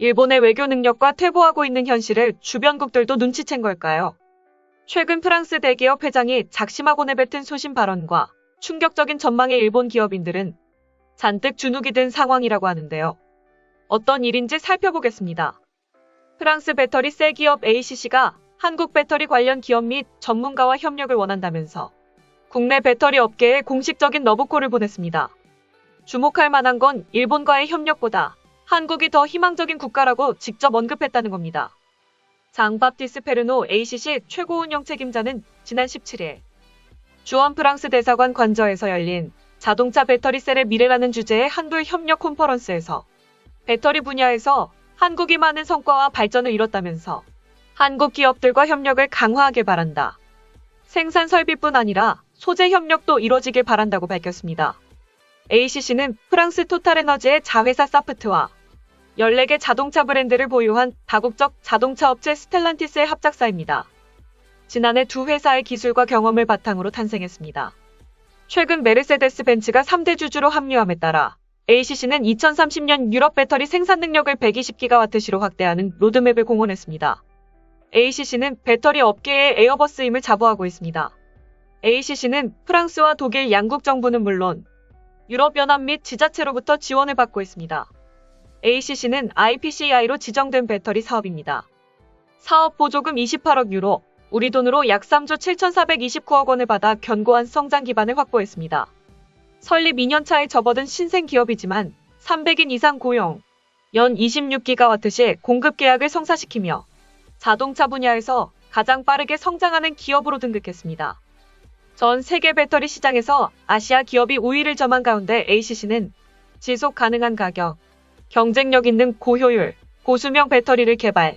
일본의 외교 능력과 퇴보하고 있는 현실을 주변국들도 눈치챈 걸까요? 최근 프랑스 대기업 회장이 작심하고 내뱉은 소신 발언과 충격적인 전망의 일본 기업인들은 잔뜩 주눅이 든 상황이라고 하는데요. 어떤 일인지 살펴보겠습니다. 프랑스 배터리 셀 기업 ACC가 한국 배터리 관련 기업 및 전문가와 협력을 원한다면서 국내 배터리 업계에 공식적인 러브콜을 보냈습니다. 주목할 만한 건 일본과의 협력보다 한국이 더 희망적인 국가라고 직접 언급했다는 겁니다. 장 바티스 페르노 ACC 최고운영 책임자는 지난 17일 주원 프랑스 대사관 관저에서 열린 자동차 배터리 셀의 미래라는 주제의 한불 협력 콘퍼런스에서 배터리 분야에서 한국이 많은 성과와 발전을 이뤘다면서 한국 기업들과 협력을 강화하길 바란다. 생산 설비뿐 아니라 소재 협력도 이뤄지길 바란다고 밝혔습니다. ACC는 프랑스 토탈에너지의 자회사 사프트와 14개 자동차 브랜드를 보유한 다국적 자동차 업체 스텔란티스의 합작사입니다. 지난해 두 회사의 기술과 경험을 바탕으로 탄생했습니다. 최근 메르세데스 벤츠가 3대 주주로 합류함에 따라 ACC는 2030년 유럽 배터리 생산 능력을 120기가와트시로 확대하는 로드맵을 공언했습니다. ACC는 배터리 업계의 에어버스임을 자부하고 있습니다. ACC는 프랑스와 독일 양국 정부는 물론 유럽연합 및 지자체로부터 지원을 받고 있습니다. ACC는 IPCI로 지정된 배터리 사업입니다. 사업 보조금 28억 유로, 우리 돈으로 약 3조 7,429억 원을 받아 견고한 성장 기반을 확보했습니다. 설립 2년차에 접어든 신생 기업이지만 300인 이상 고용, 연 26기가와트시 공급 계약을 성사시키며 자동차 분야에서 가장 빠르게 성장하는 기업으로 등극했습니다. 전 세계 배터리 시장에서 아시아 기업이 우위를 점한 가운데 ACC는 지속 가능한 가격, 경쟁력 있는 고효율, 고수명 배터리를 개발,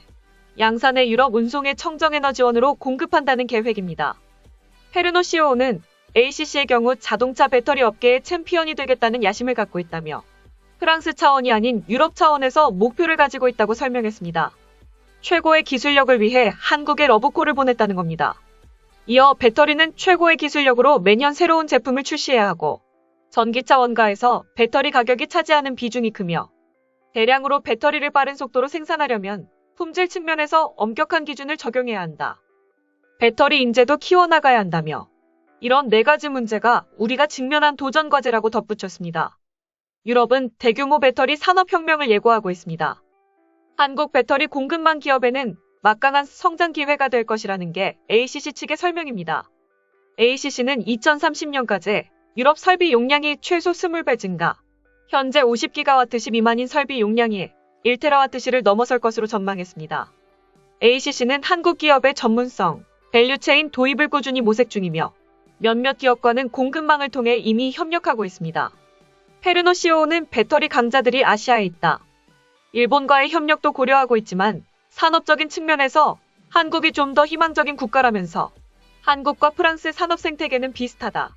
양산의 유럽 운송의 청정에너지원으로 공급한다는 계획입니다. 페르노 CEO는 ACC의 경우 자동차 배터리 업계의 챔피언이 되겠다는 야심을 갖고 있다며 프랑스 차원이 아닌 유럽 차원에서 목표를 가지고 있다고 설명했습니다. 최고의 기술력을 위해 한국에 러브콜을 보냈다는 겁니다. 이어 배터리는 최고의 기술력으로 매년 새로운 제품을 출시해야 하고 전기차 원가에서 배터리 가격이 차지하는 비중이 크며 대량으로 배터리를 빠른 속도로 생산하려면 품질 측면에서 엄격한 기준을 적용해야 한다. 배터리 인재도 키워나가야 한다며 이런 4가지 문제가 우리가 직면한 도전 과제라고 덧붙였습니다. 유럽은 대규모 배터리 산업혁명을 예고하고 있습니다. 한국 배터리 공급망 기업에는 막강한 성장 기회가 될 것이라는 게 ACC 측의 설명입니다. ACC는 2030년까지 유럽 설비 용량이 최소 20배 증가, 현재 50기가와트시 미만인 설비 용량이 1테라와트시를 넘어설 것으로 전망했습니다. ACC는 한국 기업의 전문성, 밸류체인 도입을 꾸준히 모색 중이며 몇몇 기업과는 공급망을 통해 이미 협력하고 있습니다. 페르노 CEO는 배터리 강자들이 아시아에 있다. 일본과의 협력도 고려하고 있지만 산업적인 측면에서 한국이 좀 더 희망적인 국가라면서 한국과 프랑스 산업 생태계는 비슷하다.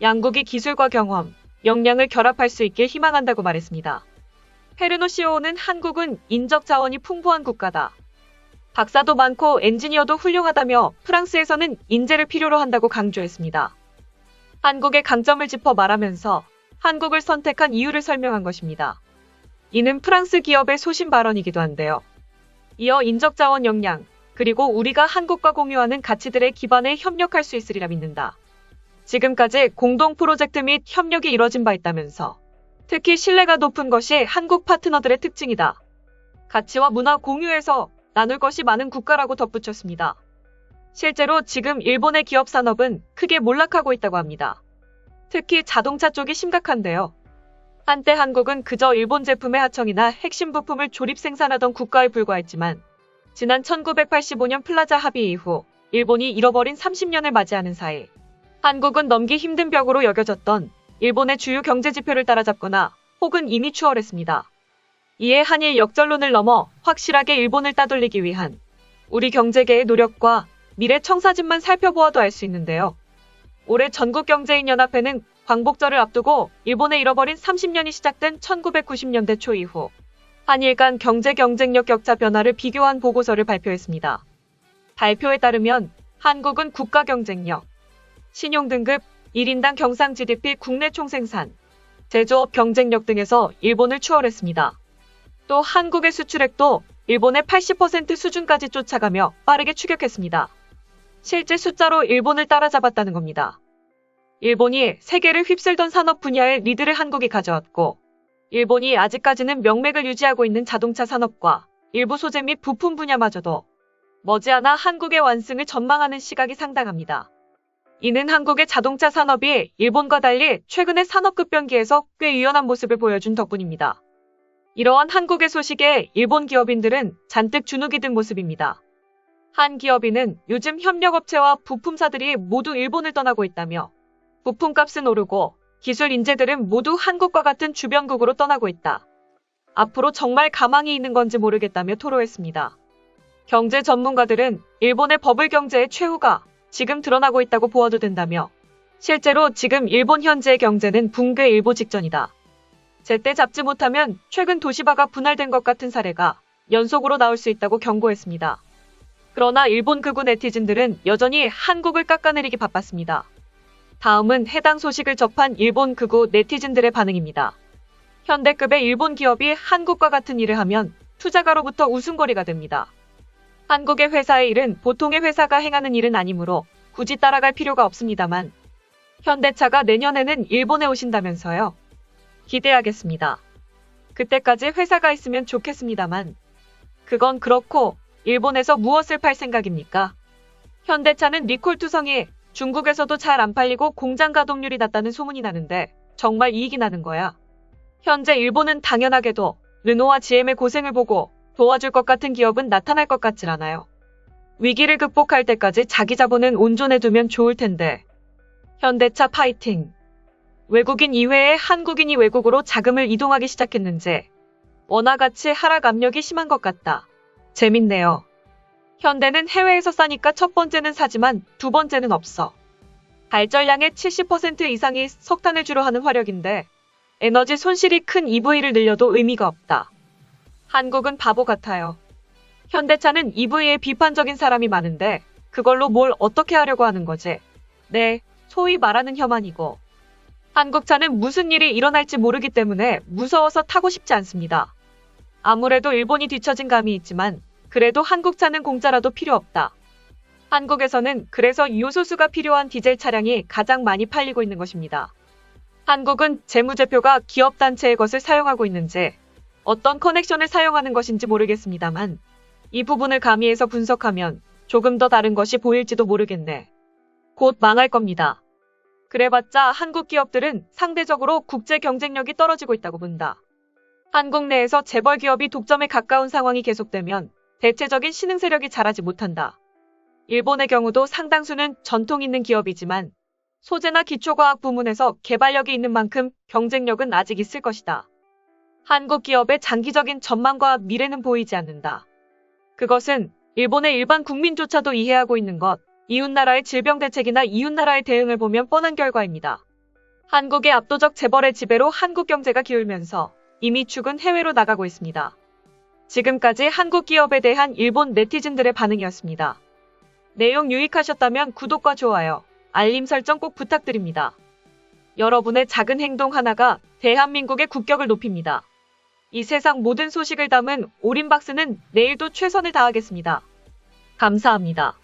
양국이 기술과 경험, 역량을 결합할 수 있길 희망한다고 말했습니다. 페르노 CEO는 한국은 인적 자원이 풍부한 국가다. 박사도 많고 엔지니어도 훌륭하다며 프랑스에서는 인재를 필요로 한다고 강조했습니다. 한국의 강점을 짚어 말하면서 한국을 선택한 이유를 설명한 것입니다. 이는 프랑스 기업의 소신 발언이기도 한데요. 이어 인적 자원 역량, 그리고 우리가 한국과 공유하는 가치들에 기반해 협력할 수 있으리라 믿는다. 지금까지 공동 프로젝트 및 협력이 이뤄진 바 있다면서 특히 신뢰가 높은 것이 한국 파트너들의 특징이다. 가치와 문화 공유에서 나눌 것이 많은 국가라고 덧붙였습니다. 실제로 지금 일본의 기업 산업은 크게 몰락하고 있다고 합니다. 특히 자동차 쪽이 심각한데요. 한때 한국은 그저 일본 제품의 하청이나 핵심 부품을 조립 생산하던 국가에 불과했지만 지난 1985년 플라자 합의 이후 일본이 잃어버린 30년을 맞이하는 사이 한국은 넘기 힘든 벽으로 여겨졌던 일본의 주요 경제 지표를 따라잡거나 혹은 이미 추월했습니다. 이에 한일 역전론을 넘어 확실하게 일본을 따돌리기 위한 우리 경제계의 노력과 미래 청사진만 살펴보아도 알 수 있는데요. 올해 전국경제인연합회는 광복절을 앞두고 일본에 잃어버린 30년이 시작된 1990년대 초 이후 한일 간 경제 경쟁력 격차 변화를 비교한 보고서를 발표했습니다. 발표에 따르면 한국은 국가 경쟁력, 신용 등급, 1인당 경상 GDP 국내 총생산, 제조업 경쟁력 등에서 일본을 추월했습니다. 또 한국의 수출액도 일본의 80% 수준까지 쫓아가며 빠르게 추격했습니다. 실제 숫자로 일본을 따라잡았다는 겁니다. 일본이 세계를 휩쓸던 산업 분야의 리드를 한국이 가져왔고, 일본이 아직까지는 명맥을 유지하고 있는 자동차 산업과 일부 소재 및 부품 분야마저도 머지않아 한국의 완승을 전망하는 시각이 상당합니다. 이는 한국의 자동차 산업이 일본과 달리 최근의 산업 급변기에서 꽤 유연한 모습을 보여준 덕분입니다. 이러한 한국의 소식에 일본 기업인들은 잔뜩 주눅이 든 모습입니다. 한 기업인은 요즘 협력업체와 부품사들이 모두 일본을 떠나고 있다며 부품값은 오르고 기술 인재들은 모두 한국과 같은 주변국으로 떠나고 있다. 앞으로 정말 가망이 있는 건지 모르겠다며 토로했습니다. 경제 전문가들은 일본의 버블 경제의 최후가 지금 드러나고 있다고 보아도 된다며 실제로 지금 일본 현재의 경제는 붕괴 일보 직전이다. 제때 잡지 못하면 최근 도시바가 분할된 것 같은 사례가 연속으로 나올 수 있다고 경고했습니다. 그러나 일본 극우 네티즌들은 여전히 한국을 깎아내리기 바빴습니다. 다음은 해당 소식을 접한 일본 극우 네티즌들의 반응입니다. 현대급의 일본 기업이 한국과 같은 일을 하면 투자가로부터 웃음거리가 됩니다. 한국의 회사의 일은 보통의 회사가 행하는 일은 아니므로 굳이 따라갈 필요가 없습니다만 현대차가 내년에는 일본에 오신다면서요. 기대하겠습니다. 그때까지 회사가 있으면 좋겠습니다만 그건 그렇고 일본에서 무엇을 팔 생각입니까? 현대차는 리콜 투성이 중국에서도 잘 안 팔리고 공장 가동률이 낮다는 소문이 나는데 정말 이익이 나는 거야. 현재 일본은 당연하게도 르노와 GM의 고생을 보고 도와줄 것 같은 기업은 나타날 것 같질 않아요. 위기를 극복할 때까지 자기 자본은 온전해두면 좋을 텐데. 현대차 파이팅! 외국인 이외에 한국인이 외국으로 자금을 이동하기 시작했는지 원화가치 하락 압력이 심한 것 같다. 재밌네요. 현대는 해외에서 싸니까 첫 번째는 사지만 두 번째는 없어. 발전량의 70% 이상이 석탄을 주로 하는 화력인데 에너지 손실이 큰 EV를 늘려도 의미가 없다. 한국은 바보 같아요. 현대차는 EV에 비판적인 사람이 많은데 그걸로 뭘 어떻게 하려고 하는 거지? 네, 소위 말하는 혐한이고. 한국차는 무슨 일이 일어날지 모르기 때문에 무서워서 타고 싶지 않습니다. 아무래도 일본이 뒤처진 감이 있지만 그래도 한국차는 공짜라도 필요 없다. 한국에서는 그래서 요소수가 필요한 디젤 차량이 가장 많이 팔리고 있는 것입니다. 한국은 재무제표가 기업단체의 것을 사용하고 있는지 어떤 커넥션을 사용하는 것인지 모르겠습니다만 이 부분을 가미해서 분석하면 조금 더 다른 것이 보일지도 모르겠네. 곧 망할 겁니다. 그래봤자 한국 기업들은 상대적으로 국제 경쟁력이 떨어지고 있다고 본다. 한국 내에서 재벌 기업이 독점에 가까운 상황이 계속되면 대체적인 신흥 세력이 자라지 못한다. 일본의 경우도 상당수는 전통 있는 기업이지만 소재나 기초과학 부문에서 개발력이 있는 만큼 경쟁력은 아직 있을 것이다. 한국 기업의 장기적인 전망과 미래는 보이지 않는다. 그것은 일본의 일반 국민조차도 이해하고 있는 것, 이웃나라의 질병 대책이나 이웃나라의 대응을 보면 뻔한 결과입니다. 한국의 압도적 재벌의 지배로 한국 경제가 기울면서 이미 축은 해외로 나가고 있습니다. 지금까지 한국 기업에 대한 일본 네티즌들의 반응이었습니다. 내용 유익하셨다면 구독과 좋아요, 알림 설정 꼭 부탁드립니다. 여러분의 작은 행동 하나가 대한민국의 국격을 높입니다. 이 세상 모든 소식을 담은 올인박스는 내일도 최선을 다하겠습니다. 감사합니다.